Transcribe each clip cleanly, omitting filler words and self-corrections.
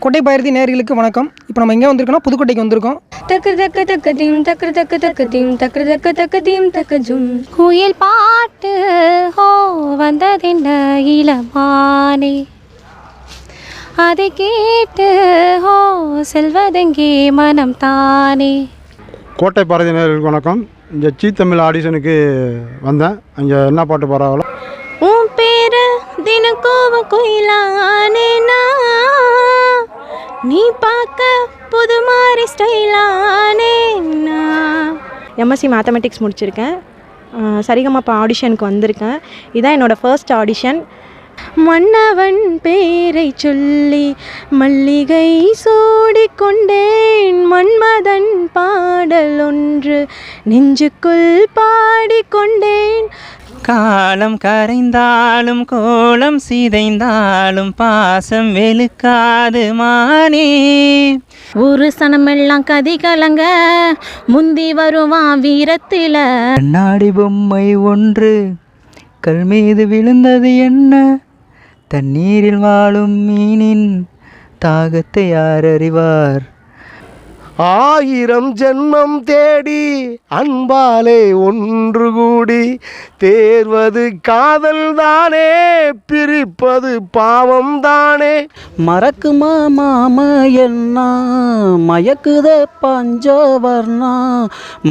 கோட்டை பாரதி நேயர்களுக்கு வணக்கம். இப்போ நம்ம எங்கே வந்திருக்கோம்னா புதுக்கோட்டைக்கு வந்திருக்கோம். தக்கு தக்கு தக்கு தீம் தக்கு தக்கு தக்கு தீம் தக்கு தக்கு தக்கு தீம் தக்கு ஜும் குயில் பாட்டு ஹோ வந்ததென்ன இளமானே அதை கேட்டு ஹோ செல்வதெங்கே மனம் தானே. கோட்டை பாரதி நேயர்களுக்கு வணக்கம். இங்கே ஜீ தமிழ் ஆடிஷனுக்கு வந்தேன். அங்கே என்ன பாட்டு பாடுறாங்களோ உன் பேரு தினக்கோவ குயிலானேனா நீ பார்க்க புது மாதிரி ஸ்டைலானேனா. எம்எஸ்சி மேத்தமெட்டிக்ஸ் முடிச்சிருக்கேன். சரிகமப்பா ஆடிஷனுக்கு வந்திருக்கேன். இதான் என்னோடய ஃபர்ஸ்ட் ஆடிஷன். மன்னவன் பேரை சொல்லி மல்லிகை சூடிக்கொண்டேன், மன்மதன் பாடல் ஒன்று நெஞ்சுக்குள் பாடிக்கொண்டேன். காலம் கரைந்தாலும் கோலம் சிதைந்தாலும் பாசம் வெளுக்காது மானே. ஒரு சனமெல்லாம் கதி கலங்க முந்தி வருவான் வீரத்தில. கண்ணாடி பொம்மை ஒன்று கல் மீது விழுந்தது என்ன? தண்ணீரில் வாழும் மீனின் தாகத்தை யார் அறிவார்? 1000 ஜென்மம் தேடி அன்பாலே ஒன்று கூடி தேர்வது காதல் தானே, பிரிப்பது பாவம் தானே. மறக்குமா மாம என்ன மயக்குத பஞ்சவர்ணா,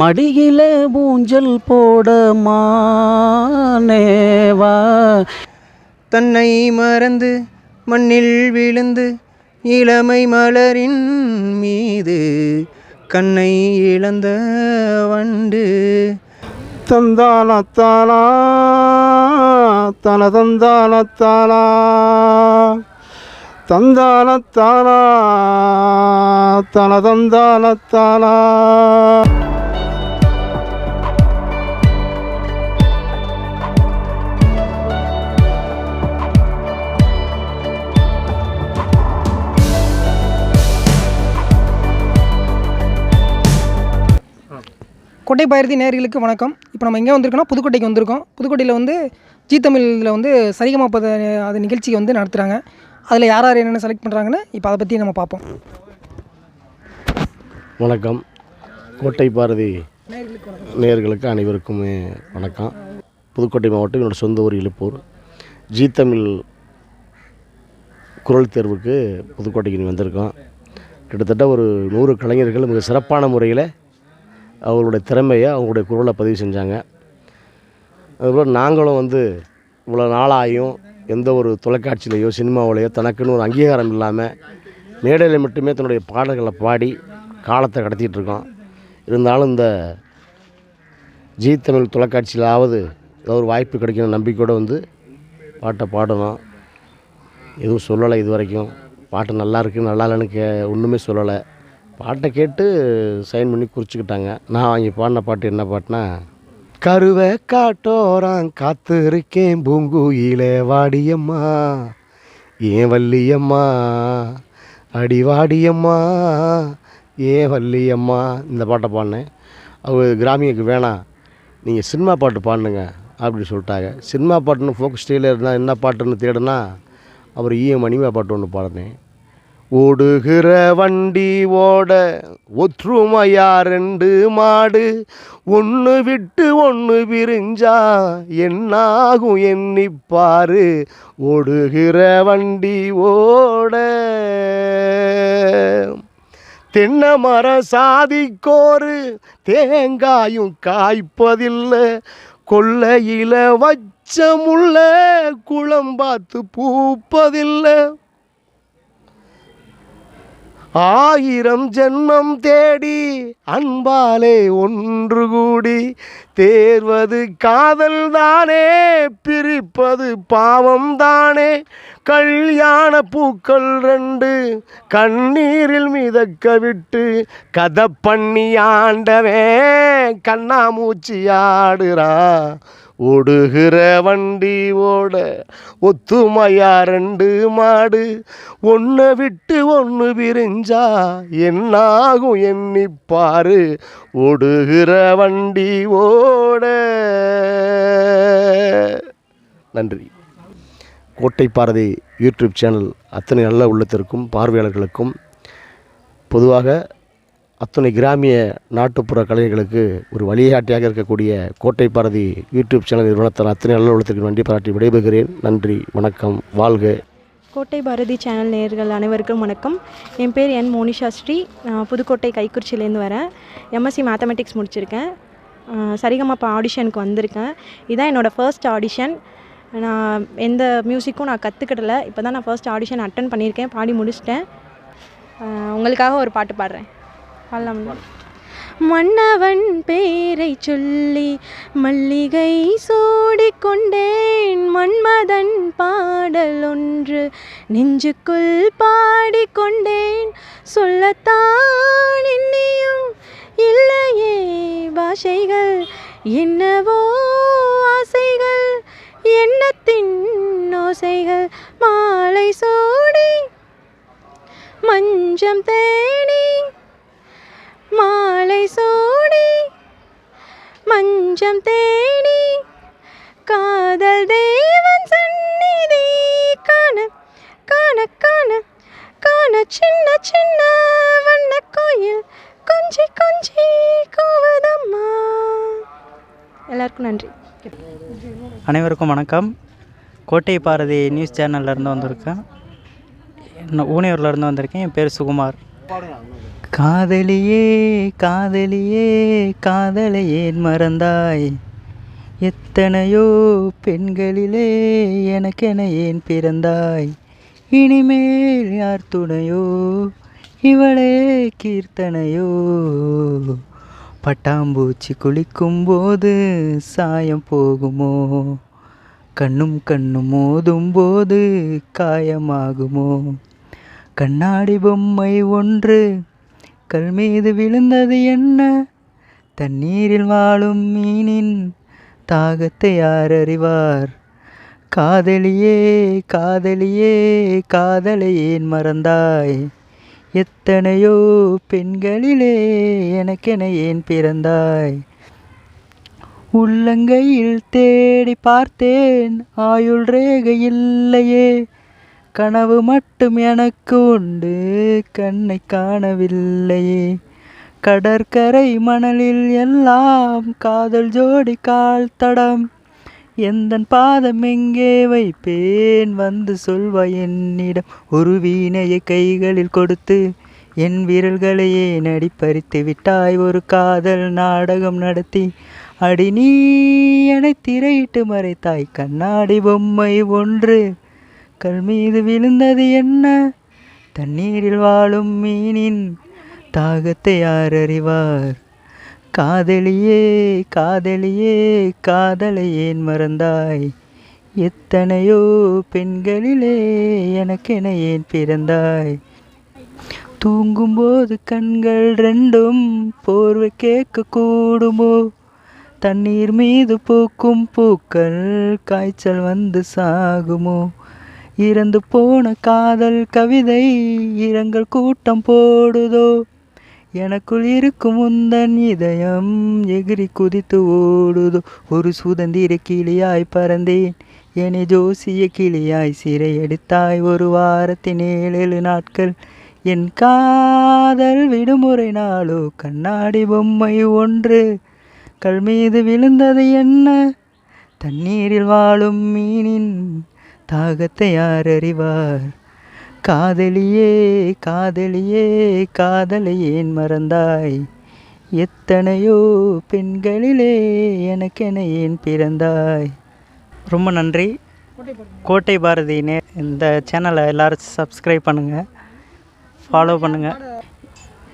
மடியில ஊஞ்சல் போட மானேவா. தன்னை மறந்து மண்ணில் விழுந்து இளமை மலரின் மீது கண்ணை இழந்த வண்டு. தந்தானத்தானா தன தந்தானத்தானா தந்தானத்தானா தன தந்தானத்தானா. கோட்டை பாரதி நேயர்களுக்கு வணக்கம். இப்போ நம்ம எங்கே வந்திருக்கோம்னா புதுக்கோட்டைக்கு வந்திருக்கோம். புதுக்கோட்டையில் வந்து ஜீ தமிழில் வந்து சரிகமப்பா அது நிகழ்ச்சியை வந்து நடத்துகிறாங்க. அதில் யார் யார் என்னென்ன செலக்ட் பண்ணுறாங்கன்னு இப்போ அதை பற்றி நம்ம பார்ப்போம். வணக்கம். கோட்டை பாரதி நேயர்களுக்கு அனைவருக்குமே வணக்கம். புதுக்கோட்டை மாவட்டம் என்னோடய சொந்த ஊர் இழுப்பூர். ஜீ தமிழ் குரல் தேர்வுக்கு புதுக்கோட்டைக்கு வந்திருக்கோம். கிட்டத்தட்ட ஒரு 100 கலைஞர்கள் மிக சிறப்பான முறையில் அவங்களுடைய திறமையை அவங்களுடைய குரலை பதிவு செஞ்சாங்க. அதுபோல் நாங்களும் வந்து இவ்வளோ நாளாயும் எந்த ஒரு தொலைக்காட்சியிலையோ சினிமாவிலையோ தனக்குன்னு ஒரு அங்கீகாரம் இல்லாமல் மேடையில் மட்டுமே தன்னுடைய பாடல்களை பாடி காலத்தை கடத்திட்டு இருக்கோம். இருந்தாலும் இந்த ஜீ தமிழ் தொலைக்காட்சியிலாவது ஏதோ ஒரு வாய்ப்பு கிடைக்கணும் நம்பிக்கையோடு வந்து பாட்டை பாடணும். எதுவும் சொல்லலை இது வரைக்கும். பாட்டு நல்லா இருக்குது நல்லா இல்லைன்னு ஒன்றுமே சொல்லலை. பாட்டை கேட்டு சைன் பண்ணி குறிச்சிக்கிட்டாங்க. நான் வாங்கி பாடின பாட்டு என்ன பாட்டுனா, கருவை காட்டோரான் காத்து இருக்கேன் பூங்குயிலே வாடியம்மா ஏன் வள்ளியம்மா அடி வாடியம்மா ஏன் வள்ளியம்மா. இந்த பாட்டை பாடினேன். அவங்க கிராமியக்கு வேணாம், நீங்கள் சினிமா பாட்டு பாடுங்க அப்படி சொல்லிட்டாங்க. சினிமா பாட்டுன்னு ஃபோக் ஸ்டைலில் இருந்தால் என்ன பாட்டுன்னு தேடுனா அப்புறம் மணிமா பாட்டு ஒன்று பாடினேன். ஓடுகிற வண்டி ஓட ஒற்றுமையா 2 மாடு, ஒன்று விட்டு ஒன்று பிரிஞ்சா என்னாகும் எண்ணிப்பாரு. ஓடுகிற வண்டி ஓட தென்னை மர சாதிக்கோரு தேங்காயும் காய்ப்பதில்லை, கொல்லையில் வச்ச முள்ள குளம்பாத்து பூப்பதில்லை. 1000 ஜென்மம் தேடி அன்பாலே ஒன்று கூடி தேர்வது காதல் தானே, பிரிப்பது பாவம் தானே. கல்யாண பூக்கள் 2 கண்ணீரில் மிதக்க விட்டு கதை பண்ணி ஆண்டவன் கண்ணாமூச்சி ஆடுறான். ஓடுகிற வண்டி ஓட ஒத்துமையா 2 மாடு, ஒன்றை விட்டு ஒன்று பிரிஞ்சா என்னாகும் எண்ணிப்பாரு. ஓடுகிற வண்டி ஓட. நன்றி. கோட்டை பாரதி யூடியூப் சேனல் அத்தனை நல்ல உள்ளத்திற்கும் பார்வையாளர்களுக்கும் பொதுவாக அத்தனை கிராமிய நாட்டுப்புற கலைஞர்களுக்கு ஒரு வழிகாட்டியாக இருக்கக்கூடிய கோட்டை பாரதி யூடியூப் சேனல் நிறுவனத்தால் அத்தனை நல்ல உள்ளத்திற்கு நன்றி பாராட்டி விடைபெறுகிறேன். நன்றி, வணக்கம், வாழ்க. கோட்டை பாரதி சேனல் நேயர்கள் அனைவருக்கும் வணக்கம். என் பேர் என் மோனிஷா ஸ்ரீ. நான் புதுக்கோட்டை கைக்குறிச்சியிலேருந்து வரேன். எம்எஸ்சி மேத்தமெட்டிக்ஸ் முடிச்சிருக்கேன். சரிகமப்பா ஆடிஷனுக்கு வந்திருக்கேன். இதுதான் என்னோடய ஃபர்ஸ்ட் ஆடிஷன். நான் எந்த மியூசிக்கும் நான் கற்றுக்கிடல. இப்போ தான் நான் ஃபர்ஸ்ட் ஆடிஷன் அட்டன் பண்ணியிருக்கேன். பாடி முடிச்சிட்டேன். உங்களுக்காக ஒரு பாட்டு பாடுறேன். பாடலாம்ல? மன்னவன் பேரை சொல்லி மல்லிகை சூடிக்கொண்டேன், மன்மதன் பாடல் ஒன்று நெஞ்சுக்குள் பாடிக்கொண்டேன், சொல்லத்தான் இன்னியும் இல்லையே பாஷைகள், என்னவோ ஆசைகள் எண்ணத்தின் ஓசைகள், மாலை சூடி மஞ்சம் தேடி மாலை சூடி மஞ்சம் தேடி காதல் தேவன் சந்நிதி காண காண காண காண சின்ன சின்ன வண்ண கோயில் கொஞ்சி கொஞ்சி கூவதம்மா. எல்லாருக்கும் நன்றி. அனைவருக்கும் வணக்கம். கோட்டை பாரதி நியூஸ் சேனல்லேருந்து வந்திருக்கேன். ஊனியூர்லேருந்து வந்திருக்கேன். என் பேர் சுகுமார். காதலியே காதலியே காதலை ஏன் மறந்தாய், எத்தனையோ பெண்களிலே எனக்கென ஏன் பிறந்தாய், இனிமேல் யார் துணையோ இவளே கீர்த்தனையோ, பட்டாம்பூச்சி குளிக்கும்போது சாயம் போகுமோ, கண்ணும் கண்ணும் மோதும் போது காயமாகுமோ, கண்ணாடி பொம்மை ஒன்று கல் மீது விழுந்தது என்ன, தண்ணீரில் வாழும் மீனின் தாகத்தை யார் அறிவார், காதலியே காதலியே காதலை ஏன் மறந்தாய், எத்தனையோ பெண்களிலே எனக்கென ஏன் பிறந்தாய், உள்ளங்கையில் தேடி பார்த்தேன் ஆயுள் ரேகை இல்லையே, கனவு மட்டும் எனக்கு உண்டு கண்ணை காணவில்லையே, கடற்கரை மணலில் எல்லாம் காதல் ஜோடி கால் தடம், எந்தன் பாதம் எங்கே வைப்பேன் வந்து சொல்வாய் என்னிடம், ஒரு வீணையை கைகளில் கொடுத்து என் விரல்களை ஏன் அடிப்பறித்து விட்டாய், ஒரு காதல் நாடகம் நடத்தி அடி நீ என்னை திரையிட்டு மறைத்தாய், கண்ணாடி பொம்மை ஒன்று கல் மீது விழுந்தது என்ன, தண்ணீரில் வாழும் மீனின் தாகத்தை யார் அறிவார், காதலியே காதலியே காதலை ஏன் மறந்தாய், எத்தனையோ பெண்களிலே எனக்கென ஏன் பிறந்தாய், தூங்கும்போது கண்கள் ரெண்டும் போர்வை கேட்க கூடுமோ, தண்ணீர் மீது பூக்கும் பூக்கள் காய்ச்சல் வந்து சாகுமோ, இறந்து போன காதல் கவிதை இரங்கல் கூட்டம் போடுதோ, எனக்குள் இருக்கும் உந்தன் இதயம் எகிரி குதித்து ஓடுதோ, ஒரு சுதந்திர கிளியாய் பறந்தேன் என்னை ஜோசிய கிளியாய் சிறையெடுத்தாய், ஒரு வாரத்தின் 7 நாட்கள் என் காதல் விடுமுறை நாளோ, கண்ணாடி பொம்மை ஒன்று கல் மீது விழுந்தது என்ன, தண்ணீரில் வாழும் மீனின் தாகத்தை யார் அறிவார், காதலியே காதலியே காதலை ஏன் மறந்தாய், எத்தனையோ பெண்களிலே எனக்கென ஏன் பிறந்தாய். ரொம்ப நன்றி. கோட்டை பாரதி இந்த சேனலை எல்லோரும் சப்ஸ்கிரைப் பண்ணுங்கள், ஃபாலோ பண்ணுங்கள்.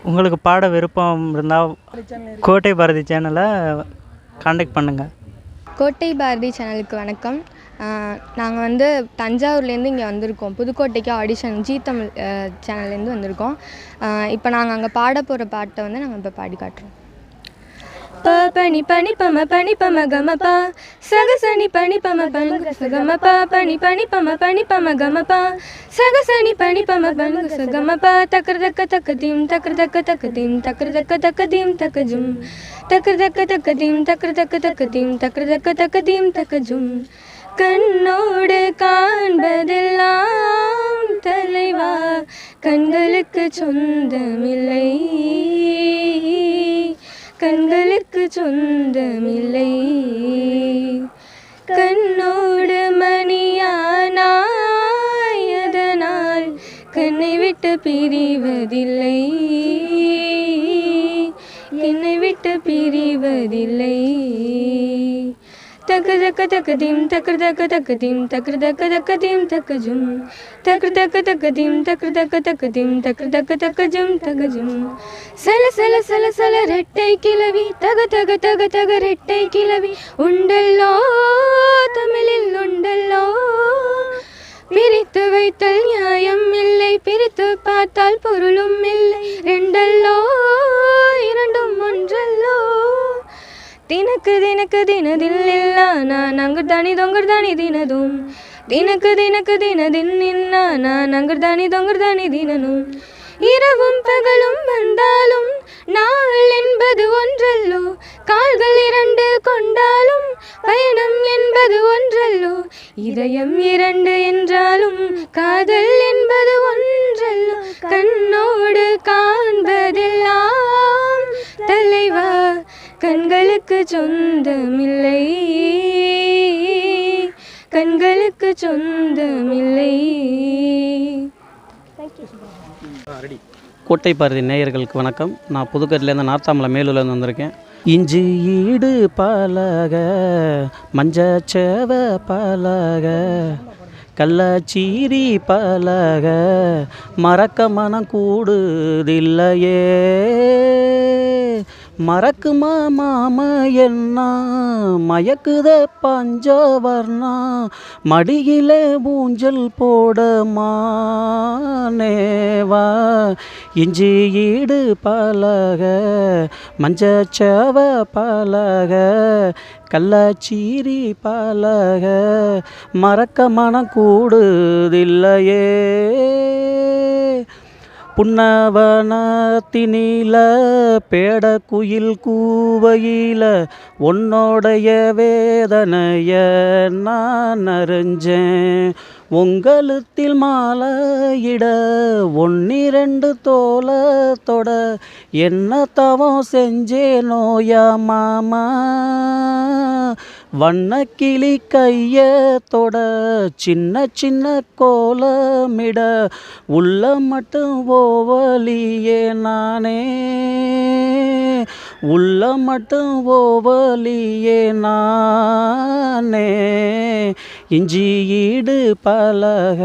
உங்களுக்கு பாட விருப்பம் இருந்தால் கோட்டை பாரதி சேனலை காண்டாக்ட் பண்ணுங்கள். கோட்டை பாரதி சேனலுக்கு வணக்கம். நாங்கள் வந்து தஞ்சாவூர்லேருந்து இங்கே வந்திருக்கோம். புதுக்கோட்டைக்கு ஆடிஷன் ஜீ தமிழ் சேனல்லேருந்து வந்திருக்கோம். இப்போ நாங்கள் அங்கே பாட போகிற பாட்டை வந்து நாங்கள் இப்போ பாடி காட்டுறோம். ப பனி பனி பம பனி பம கம ப சகசனி பனி பம பனி கம ப பனி பனி பம பனி பம கம ப சகசனி பனி பம பனி கம ப தக்கர தக்க தக்க தீம் தக்கர தக்க தக்க தீம் தக்கர தக்க தக்க தீம் தக்க ஜும் தக்கர தக்க தக்க தீம் தக்கர தக்க தக்க தீம் தக்கர தக்க தக்க தீம் தக்க ஜும் கண்ணோடு காண்பதெல்லாம் தலைவா கண்களுக்கு சொந்தமில்லை, கண்களுக்கு சொந்தமில்லை. கண்ணோடு மணியானாய் அதனால் கண்ணை விட்டு பிரிவதில்லை, என்னை விட்டு பிரிவதில்லை. தக்க தக்க தக்கதிம் தக்க தக்க தக்கதிம் தக்க தக்க தக்கதிம் தக்கஜும் தக்க தக்க தக்கதிம் தக்க தக்க தக்கதிம் தக்க தக்க தக்கஜும் தகஜும். சல சல சல சல ரெட்டை கிளவி தக தக தக தக ரெட்டை கிளவி உண்டல்லோ தமிழில் உண்டல்லோ. பிரித்து வைத்தல் நியாயம் இல்லை, பிரித்து பார்த்தால் பொருளும் இல்லை. ரெண்டல்லோ இரண்டும் ஒன்றல்லோ. தினக்கு தினக்கு தினதில்லில்ல நான் அங்குர்தானி தொங்குர்தானி தினதும், தினக்கு தினக்கு தினதின் நின்ன நான் அங்குர்தானி தொங்குர்தானி தினனும். இரவும் பகலும் வந்தாலும் நாள் என்பது ஒன்றல்லோ, கால்கள் இரண்டு கொண்டாலும் பயணம் என்பது ஒன்றல்லோ. இதயம் இரண்டு என்றாலும் காதல் என்பது ஒன்றல்லோ. கண்ணோடு காண்பதெல்லாம் தலைவா கண்களுக்கு சொந்தமில்லை, கண்களுக்கு சொந்தமில்லை. கோட்டை பாரதி நேயர்களுக்கு வணக்கம். நான் புதுக்கோட்டையிலேருந்து நார்த்தாமலை மேலூர்லேருந்து வந்திருக்கேன். இஞ்சி ஈடு பலக மஞ்சச்சேவ பலக கள்ளச்சீரி பலக மறக்க மனம் கூடுதில்லையே. மறக்குமா மாம என்ன மயக்குத பஞ்சவர்ணா மடியிலே ஊஞ்சல் போட மானேவா. இஞ்சி ஈடு பலக மஞ்சச்சேவ பலக கள்ளச்சீரி பலக மறக்க மனம் கூடுதில்லையே. புன்னவனத்தினில பேட குயில் கூவையில உன்னோடைய வேதனைய நான் அறிஞ்சேன். உங்களுத்தில் மாலையிட ஒன்னிரண்டு தோளத்தொட என்ன தவம் செஞ்சேனோயா மாமா. வண்ணக்கிளி கையத்தோட சின்ன சின்ன கோலமிட உள்ள மட்டும் ஓவலியே நானே, உள்ள மட்டும் ஓவலியே நானே. இஞ்சி ஈடு பலக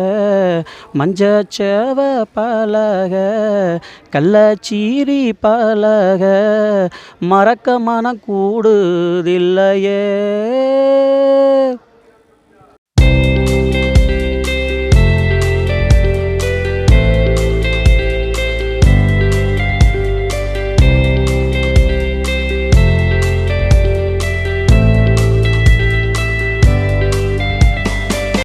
மஞ்சச்சேவ பலக கள்ளச்சீரி பலக மறக்க மனம் கூடுதில்லையே.